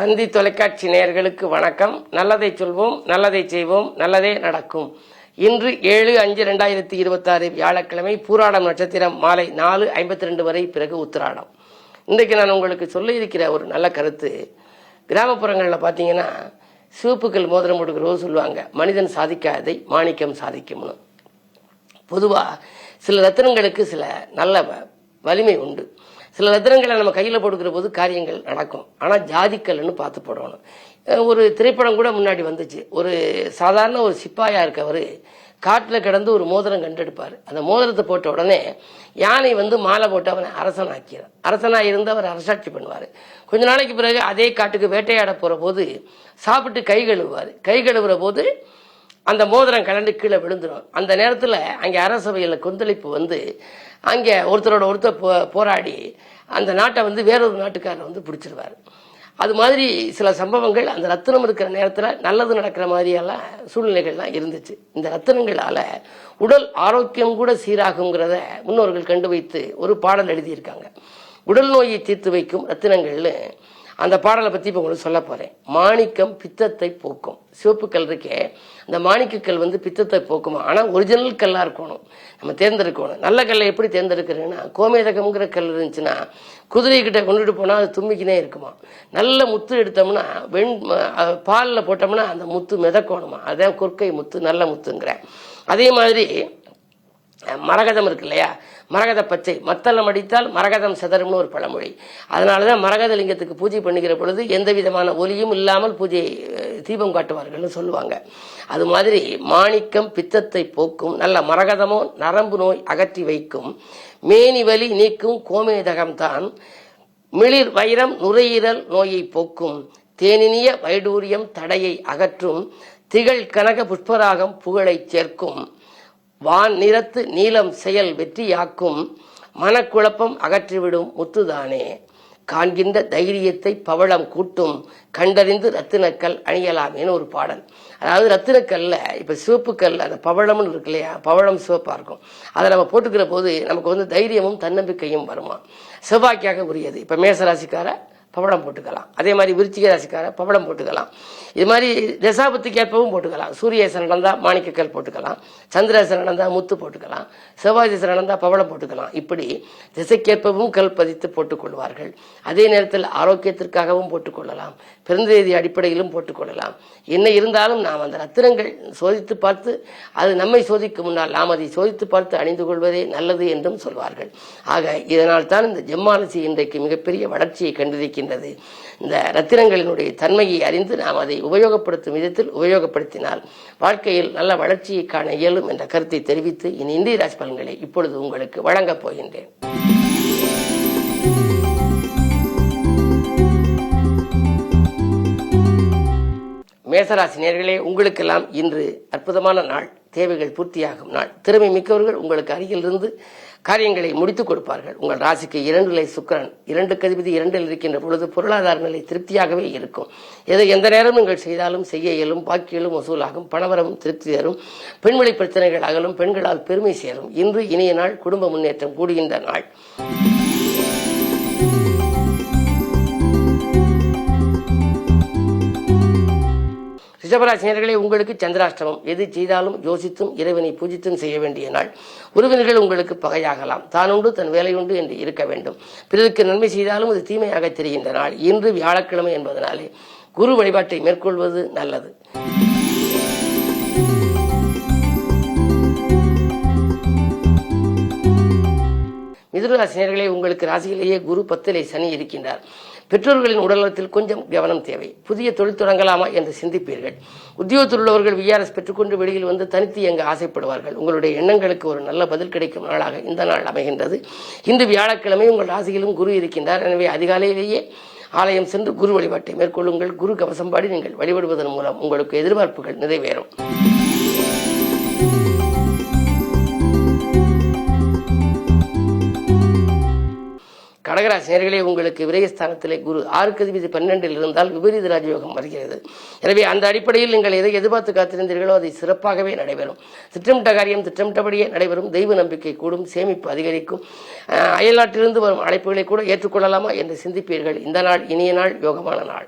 தந்தி தொலைக்காட்சி நேயர்களுக்கு வணக்கம். நல்லதை சொல்வோம், நல்லதை செய்வோம், நல்லதே நடக்கும். இன்று 7/5/2026 வியாழக்கிழமை, பூராடம் நட்சத்திரம் மாலை 4:52 வரை, பிறகு உத்திராடம். இன்றைக்கு நான் உங்களுக்கு சொல்ல இருக்கிற ஒரு நல்ல கருத்து, கிராமப்புறங்களில் பார்த்தீங்கன்னா சிவப்புக்கள் மோதிரம் போட்டுக்கிறோம் சொல்லுவாங்க, மனிதன் சாதிக்காததை மாணிக்கம் சாதிக்கும்னு. பொதுவாக சில ரத்தினங்களுக்கு சில நல்ல வலிமை உண்டு. சில ரத்தினங்களை நம்ம கையில் போட்டுக்கிற போது காரியங்கள் நடக்கும். ஆனால் ஜாதிக்கல்னு பார்த்து போடணும். ஒரு திரைப்படம் கூட முன்னாடி வந்துச்சு. ஒரு சாதாரண ஒரு சிப்பாயா இருக்கவர் காட்டில் கிடந்து ஒரு மோதிரம் கண்டெடுப்பார். அந்த மோதிரத்தை போட்ட உடனே யானை மாலை போட்டு அவனை அரசனாக்கிறார். அரசனாக இருந்து அவர் அரசாட்சி பண்ணுவார். கொஞ்ச நாளைக்கு பிறகு அதே காட்டுக்கு வேட்டையாட போகிற போது சாப்பிட்டு கை கழுவுவார். கை கழுவுற போது அந்த மோதிரம் கலண்டு கீழே விழுந்துடும். அந்த நேரத்தில் அங்கே அரசவையில் கொந்தளிப்பு அங்கே ஒருத்தரோட ஒருத்தர் போராடி அந்த நாட்டை வேறொரு நாட்டுக்காரர் பிடிச்சிருவார். அது மாதிரி சில சம்பவங்கள் அந்த ரத்தினம் இருக்கிற நேரத்தில் நல்லது நடக்கிற மாதிரியெல்லாம் சூழ்நிலைகள்லாம் இருந்துச்சு. இந்த ரத்தினங்களால் உடல் ஆரோக்கியம் கூட சீராகுங்கிறத முன்னோர்கள் கண்டு வைத்து ஒரு பாடல் எழுதியிருக்காங்க. உடல் நோயை தீர்த்து வைக்கும் ரத்தினங்கள்னு அந்த பாடலை பற்றி இப்போ உங்களுக்கு சொல்ல போகிறேன். மாணிக்கம் பித்தத்தை போக்கும். சிவப்பு கல் இருக்கே, அந்த மாணிக்கக்கல் பித்தத்தை போக்குமா. ஆனால் ஒரிஜினல் கல்லாக இருக்கணும், நம்ம தேர்ந்தெடுக்கணும். நல்ல கல்லை எப்படி தேர்ந்தெடுக்கிறேன்னா, கோமேதகம்ங்கிற கல் இருந்துச்சுன்னா குதிரைக்கிட்ட கொண்டுட்டு போனால் அது தும்பிக்கினே இருக்குமா. நல்ல முத்து எடுத்தோம்னா பாலில் போட்டோம்னா அந்த முத்து மிதக்கணுமா. அதான் கொற்கை முத்து, நல்ல முத்துங்கிறேன். அதே மாதிரி மரகதம் இருக்கு இல்லையா, மரகத பச்சை, மத்தளம் அடித்தால் மரகதம் செதறும்னு ஒரு பழமொழி. அதனாலதான் மரகத லிங்கத்துக்கு பூஜை பண்ணிக்கிற பொழுது எந்த விதமான ஒலியும் இல்லாமல் பூஜை தீபம் காட்டுவார்கள்னு சொல்லுவாங்க. அது மாதிரி மாணிக்கம் பித்தத்தை போக்கும், நல்ல மரகதமோ நரம்பு நோய் அகற்றி வைக்கும், மேனி வலி நீக்கும் கோமேதகம்தான் மிளிர் வைரம் நுரையீரல் நோயை போக்கும், தேனினிய வைடூரியம் தடையை அகற்றும், திகழ் கனக புஷ்பராகம் புகழை சேர்க்கும், வான் நிறத்து நீலம் செயல் வெற்றியாக்கும், மனக்குழப்பம் அகற்றிவிடும் முத்துதானே, காண்கின்ற தைரியத்தை பவளம் கூட்டும், கண்டறிந்து ரத்தினக்கல் அணியலாமேன்னு ஒரு பாடல். அதாவது ரத்தினக்கல்ல இப்ப சிவப்பு கல், அந்த பவளம்னு இருக்கு இல்லையா, பவளம் சிவப்பா இருக்கும். அதை நம்ம போட்டுக்கிற போது நமக்கு தைரியமும் தன்னம்பிக்கையும் வருமா. செவ்வாய்க்காக உரியது. இப்ப மேசராசிக்கார பவளம் போட்டுக்கலாம், அதே மாதிரி விருச்சிக ராசிக்கார பவளம் போட்டுக்கலாம். இது மாதிரி தசாபத்துக்கு ஏற்பவும் போட்டுக்கலாம். சூரியேசன் நடந்தால் மாணிக்கக்கல் போட்டுக்கலாம், சந்திரேசன் நடந்தால் முத்து போட்டுக்கலாம், செவ்வாய் திசை நடந்தால் பவளம் போட்டுக்கலாம். இப்படி திசைக்கேற்பவும் கல் பதித்து போட்டுக்கொள்வார்கள். அதே நேரத்தில் ஆரோக்கியத்திற்காகவும் போட்டுக்கொள்ளலாம், பிறந்தேதி அடிப்படையிலும் போட்டுக்கொள்ளலாம். என்ன இருந்தாலும் நாம் அந்த ரத்தினங்கள் சோதித்து பார்த்து, அது நம்மை சோதிக்கும் முன்னால் நாம் அதை சோதித்து பார்த்து அணிந்து கொள்வதே நல்லது என்றும் சொல்வார்கள். ஆக இதனால் தான் இந்த ஜெம்மாலசி இன்றைக்கு மிகப்பெரிய வளர்ச்சியை கண்டிருக்கின்றது. இந்த ரத்தினங்களினுடைய தன்மையை அறிந்து நாம் அதை உபயோகப்படுத்தும் விதத்தில் உபயோகப்படுத்தினால் வாழ்க்கையில் நல்ல வளர்ச்சியை காண இயலும் என்ற கருத்தை தெரிவித்து இந்திய ராசி பலன்களை இப்பொழுது உங்களுக்கு வழங்கப் போகின்றேன். மேசராசி நேயர்களே, உங்களுக்கெல்லாம் இன்று அற்புதமான நாள். தேவைகள் பூர்த்தியாகும் நாள். திறமை மிக்கவர்கள் உங்களுக்கு அருகில் இருந்து காரியங்களை முடித்துக் கொடுப்பார்கள். உங்கள் ராசிக்கு 2 சுக்கிரன், 2 அதிபதி 2 இருக்கின்ற பொழுது பொருளாதார நிலை திருப்தியாகவே இருக்கும். எந்த நேரம் நீங்கள் செய்தாலும் செய்ய இயலும், பாக்கியலும் வசூலாகும், பணவரமும் திருப்தி தரும், பெண்வெளி பிரச்சனைகள் அகலும், பெண்களால் பெருமை சேரும். இன்று இனிய நாள், குடும்ப முன்னேற்றம் கூடுகின்ற நாள். ரிஷபராசினியர்களே, உங்களுக்கு சந்திராஷ்டமம். எது செய்தாலும் யோசித்தும் இறைவனை பூஜித்தும் செய்ய வேண்டிய நாள். உறவினர்கள் உங்களுக்கு பகையாகலாம். தான் உண்டு தன் வேலை உண்டு என்று இருக்க வேண்டும். பிறருக்கு நன்மை செய்தாலும் அது தீமையாக தெரிகின்ற நாள். இன்று வியாழக்கிழமை என்பதனாலே குரு வழிபாட்டை மேற்கொள்வது நல்லது. மிதுனராசினியர்களே, உங்களுக்கு ராசியிலேயே குரு 10 சனி இருக்கின்றார். பெற்றோர்களின் உடல்நலத்தில் கொஞ்சம் கவனம் தேவை. புதிய தொழில் தொடங்கலாமா என்று சிந்திப்பீர்கள். உத்தியோகத்தில் உள்ளவர்கள் விஆர்எஸ் பெற்றுக்கொண்டு வெளியில் தனித்து இயங்க ஆசைப்படுவார்கள். உங்களுடைய எண்ணங்களுக்கு ஒரு நல்ல பதில் கிடைக்கும் நாளாக இந்த நாள் அமைகின்றது. இன்று வியாழக்கிழமை உங்கள் ராசியிலும் குரு இருக்கின்றார். எனவே அதிகாலையிலேயே ஆலயம் சென்று குரு வழிபாட்டை மேற்கொள்ளுங்கள். குரு கவசம் பாடி நீங்கள் வழிபடுவதன் மூலம் உங்களுக்கு எதிர்பார்ப்புகள் நிறைவேறும். கடகராசி நேயர்களே, உங்களுக்கு விரயஸ்தானத்திலே குரு 6 அதிபதி 12 இருந்தால் விபரீத ராஜயோகம் வருகிறது. எனவே அந்த அடிப்படையில் நீங்கள் எதை எதிர்பார்த்து காத்திருந்தீர்களோ அதை சிறப்பாகவே நடைபெறும். திட்டமிட்ட காரியம் திட்டமிட்டபடியே நடைபெறும். தெய்வ நம்பிக்கை கூடும், சேமிப்பு அதிகரிக்கும். அயல்நாட்டிலிருந்து வரும் அழைப்புகளை கூட ஏற்றுக்கொள்ளலாமா என்று சிந்திப்பீர்கள். இந்த நாள் இனிய நாள், யோகமான நாள்.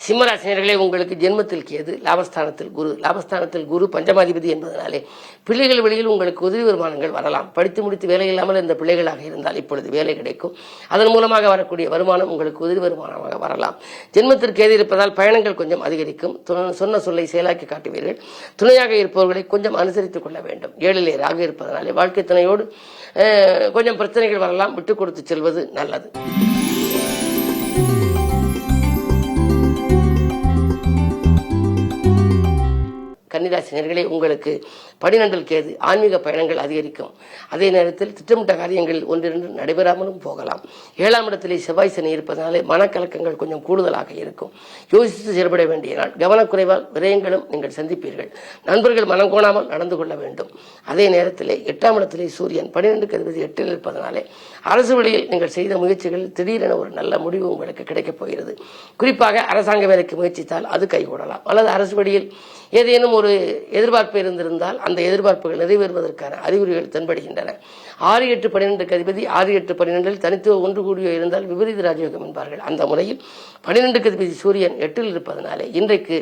சிம்மராசினியர்களே, உங்களுக்கு ஜென்மத்தில் கேது, லாபஸ்தானத்தில் குரு பஞ்சமாதிபதி என்பதனாலே பிள்ளைகள் வழியில் உங்களுக்கு உதவி வருமானங்கள் வரலாம். படித்து முடித்து வேலை இல்லாமல் இந்த பிள்ளைகளாக இருந்தால் இப்பொழுது வேலை கிடைக்கும். அதன் மூலமாக வரக்கூடிய வருமானம் உங்களுக்கு உதவி வருமானமாக வரலாம். ஜென்மத்திற்கு கேது இருப்பதால் பயணங்கள் கொஞ்சம் அதிகரிக்கும். சொன்ன சொல்லை செயலாக்கி காட்டுவீர்கள். துணையாக இருப்பவர்களை கொஞ்சம் அனுசரித்துக் கொள்ள வேண்டும். 7லே ராகு இருப்பதனாலே வாழ்க்கை துணையோடு கொஞ்சம் பிரச்சனைகள் வரலாம். விட்டுக் கொடுத்து செல்வது நல்லது. கன்னிராசினியர்களே, உங்களுக்கு 12 கேது, ஆன்மீக பயணங்கள் அதிகரிக்கும். அதே நேரத்தில் திட்டமிட்ட காரியங்களில் ஒன்றிரண்டு நடைபெறாமலும் போகலாம். 7ஆம் இடத்திலே செவ்வாய் சனி இருப்பதனாலே மனக்கலக்கங்கள் கொஞ்சம் கூடுதலாக இருக்கும். யோசித்து செயல்பட வேண்டிய நாள். கவனக்குறைவால் விரயங்களும் நீங்கள் சந்திப்பீர்கள். நண்பர்கள் மனம் கோணாமல் நடந்து கொள்ள வேண்டும். அதே நேரத்திலே 8ஆம் இடத்திலே சூரியன் 12க்கு அதிபதி 8ல் இருப்பதனாலே அரசு வழியில் நீங்கள் செய்த முயற்சிகளில் திடீரென ஒரு நல்ல முடிவு உங்களுக்கு கிடைக்கப் போகிறது. குறிப்பாக அரசாங்க வேலைக்கு முயற்சித்தால் அது கைகூடலாம். அல்லது அரசு வழியில் ஏதேனும் ஒரு எதிர்பார்ப்பு இருந்திருந்தால் அந்த எதிர்பார்ப்புகள் நிறைவேறுவதற்கான அறிகுறிகள் தென்படுகின்றன. 6, 8, 12க்கு அதிபதி 6, 8, 12 தனித்துவ ஒன்று கூடியோ இருந்தால் விபரீத ராஜயோகம் என்பார்கள். அந்த முறையில் 12க்கு அதிபதி சூரியன் 8ல் இருப்பதனாலே இன்றைக்கு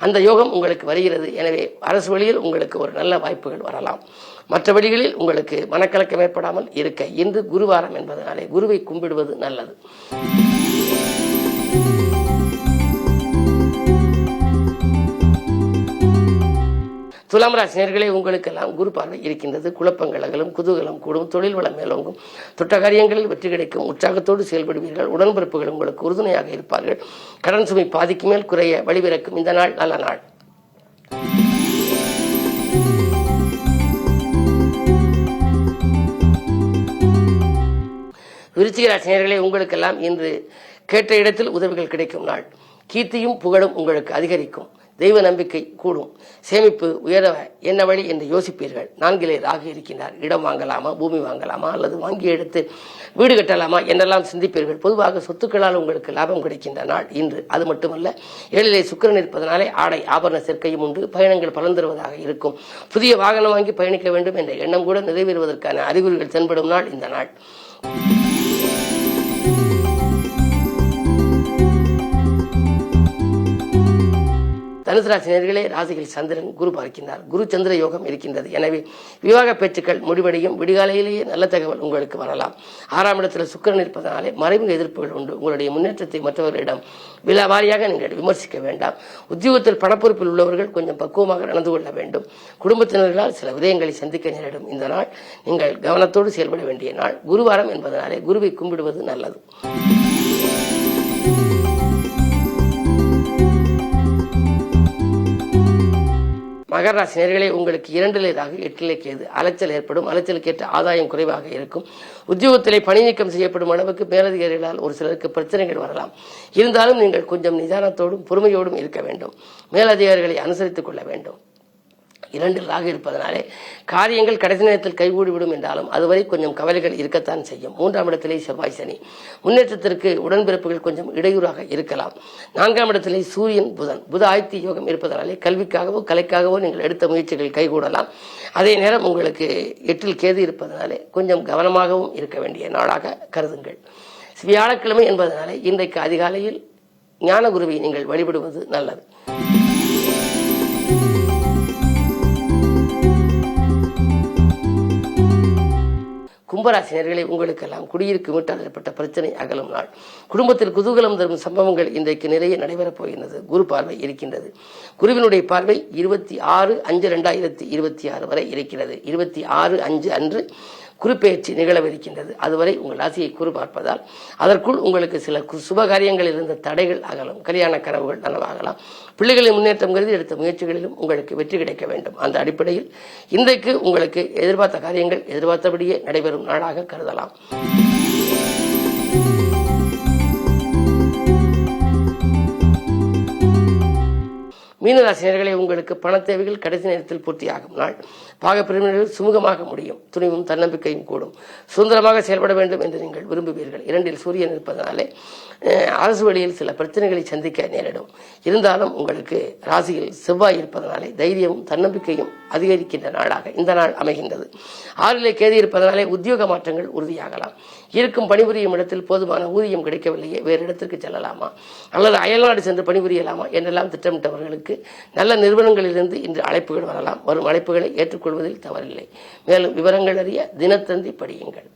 அந்த யோகம் உங்களுக்கு வருகிறது. எனவே அரசு வழியில் உங்களுக்கு ஒரு நல்ல வாய்ப்புகள் வரலாம். மற்ற வழிகளில் உங்களுக்கு மனக்கலக்கம் ஏற்படாமல் இருக்க இன்று குருவாரம் என்பதனாலே குருவை கும்பிடுவது நல்லது. துலாம் ராசினியர்களே, உங்களுக்கெல்லாம் குரு பார்வை இருக்கின்றது. குழப்பங்கள் அகலும், குதூகலம் கூடும், தொழில் வளம் மேலோங்கும், தொட்ட காரியங்களில் வெற்றி கிடைக்கும், உற்சாகத்தோடு செயல்படுவீர்கள். உடன்பிறப்புகள் உங்களுக்கு உறுதுணையாக இருப்பார்கள். கடன் சுமை பாதிக்கு மேல் குறைய வழிபிறக்கும். இந்த நாள் நல்ல நாள். விருச்சிக ராசினியர்களே, உங்களுக்கெல்லாம் இன்று கேட்ட இடத்தில் உதவிகள் கிடைக்கும் நாள். கீர்த்தியும் புகழும் உங்களுக்கு அதிகரிக்கும். தெய்வ நம்பிக்கை கூடும். சேமிப்பு உயர என்ன வழி என்று யோசிப்பீர்கள். 4லே ராகு இருக்கின்றார். இடம் வாங்கலாமா, பூமி வாங்கலாமா, அல்லது வாங்கி எடுத்து வீடு கட்டலாமா என்றெல்லாம் சிந்திப்பீர்கள். பொதுவாக சொத்துக்களால் உங்களுக்கு லாபம் கிடைக்கின்ற நாள் இன்று. அது மட்டுமல்ல, 7லே சுக்கிரன் இருப்பதனாலே ஆடை ஆபரண சேர்க்கையும் உண்டு. பயணங்கள் பலன் தருவதாக இருக்கும். புதிய வாகனம் வாங்கி பயணிக்க வேண்டும் என்ற எண்ணம் கூட நிறைவேறுவதற்கான அறிகுறிகள் தென்படும் நாள் இந்த நாள். தனுசு ராசினியர்களே, ராசியில் சந்திரன் குரு பார்க்கின்றார். குரு சந்திர யோகம் இருக்கின்றது. எனவே விவாக பேச்சுக்கள் முடிவடையும். விடிகாலையிலேயே நல்ல தகவல் உங்களுக்கு வரலாம். 6ஆம் இடத்தில் சுக்கிரன் இருப்பதனாலே மறைமுக எதிர்ப்புகள் உண்டு. உங்களுடைய முன்னேற்றத்தை மற்றவர்களிடம் விலாவாரியாக நீங்கள் விமர்சிக்க வேண்டாம். உத்தியோகத்தில் பணப்பொறுப்பில் உள்ளவர்கள் கொஞ்சம் பக்குவமாக நடந்து கொள்ள வேண்டும். குடும்பத்தினர்களால் சில விதயங்களை சந்திக்க நேரிடும். இந்த நாள் நீங்கள் கவனத்தோடு செயல்பட வேண்டிய நாள். குருவாரம் என்பதனாலே குருவை கும்பிடுவது நல்லது. மகர ராசினியர்களே, உங்களுக்கு 2லே ராகு 8லே கேது. அலைச்சல் ஏற்படும். அலைச்சலுக்கேற்ற ஆதாயம் குறைவாக இருக்கும். உத்தியோகத்திலே பணி நீக்கம் செய்யப்படும் அளவுக்கு மேலதிகாரிகளால் ஒரு சிலருக்கு பிரச்சனைகள் வரலாம். இருந்தாலும் நீங்கள் கொஞ்சம் நிதானத்தோடும் பொறுமையோடும் இருக்க வேண்டும். மேலதிகாரிகளை அனுசரித்துக் கொள்ள வேண்டும். 2ல் ராகு இருப்பதனாலே காரியங்கள் கடைசி நேரத்தில் கைகூடிவிடும் என்றாலும் அதுவரை கொஞ்சம் கவலைகள் இருக்கத்தான் செய்யும். 3ஆம் இடத்திலே செவ்வாய் சனி. முன்னேற்றத்திற்கு உடன்பிறப்புகள் கொஞ்சம் இடையூறாக இருக்கலாம். 4ஆம் இடத்திலே சூரியன் புத ஆய்த்தி யோகம் இருப்பதனாலே கல்விக்காகவோ கலைக்காகவோ நீங்கள் எடுத்த முயற்சிகள் கைகூடலாம். அதே நேரம் உங்களுக்கு 8ல் கேது இருப்பதனாலே கொஞ்சம் கவனமாகவும் இருக்க வேண்டிய நாளாக கருதுங்கள். வியாழக்கிழமை என்பதனாலே இன்றைக்கு அதிகாலையில் ஞான குருவை நீங்கள் வழிபடுவது நல்லது. கும்பராசினியர்களே, உங்களுக்கெல்லாம் குடியிருக்கு வீட்டால் ஏற்பட்ட பிரச்சனை அகலும் நாள். குடும்பத்தில் குதூகலம் தரும் சம்பவங்கள் இன்றைக்கு நிறைய நடைபெறப் போகின்றது. குரு பார்வை இருக்கின்றது. குருவினுடைய பார்வை 26/5/2026 வரை இருக்கிறது. 26/5 அன்று குருப்பெயர்ச்சி நிகழவிருக்கின்றது. அதுவரை உங்கள் ராசியை குரு பார்ப்பதால் அதற்குள் உங்களுக்கு சில சுபகாரியங்களில் இருந்த தடைகள் அகலும். கல்யாண கனவுகள் நனவாகலாம். பிள்ளைகளின் முன்னேற்றம் கருதி எடுத்த முயற்சிகளிலும் உங்களுக்கு வெற்றி கிடைக்க வேண்டும். அந்த அடிப்படையில் இன்றைக்கு உங்களுக்கு எதிர்பார்த்த காரியங்கள் எதிர்பார்த்தபடியே நடைபெறும் நாளாக கருதலாம். மீனராசினியர்களே, உங்களுக்கு பண தேவைகள் கடைசி நேரத்தில் பூர்த்தியாகும் நாள். பாகப்பிரிவினர்கள் சுமூகமாக முடியும். துணிவும் தன்னம்பிக்கையும் கூடும். சுதந்திரமாக செயல்பட வேண்டும் என்று நீங்கள் விரும்புவீர்கள். 2 சூரியன் இருப்பதனாலே அரசு வழியில் சில பிரச்சனைகளை சந்திக்க நேரிடும். இருந்தாலும் உங்களுக்கு ராசியில் செவ்வாய் இருப்பதனாலே தைரியமும் தன்னம்பிக்கையும் அதிகரிக்கின்ற நாளாக இந்த நாள் அமைகின்றது. 6 கேது இருப்பதனாலே உத்தியோக மாற்றங்கள் உறுதியாகலாம். இருக்கும் பணிபுரியும் இடத்தில் போதுமான ஊதியம் கிடைக்கவில்லையே, வேறு இடத்திற்கு செல்லலாமா அல்லது அயல்நாடு சென்று பணிபுரியலாமா என்றெல்லாம் திட்டமிட்டவர்களுக்கு நல்ல நிறுவனங்களிலிருந்து இன்று அழைப்புகள் வரலாம். வரும் அழைப்புகளை ஏற்றுக்கொள்வதில் தவறில்லை. மேலும் விவரங்கள் அறிய தினத்தந்தி படியுங்கள்.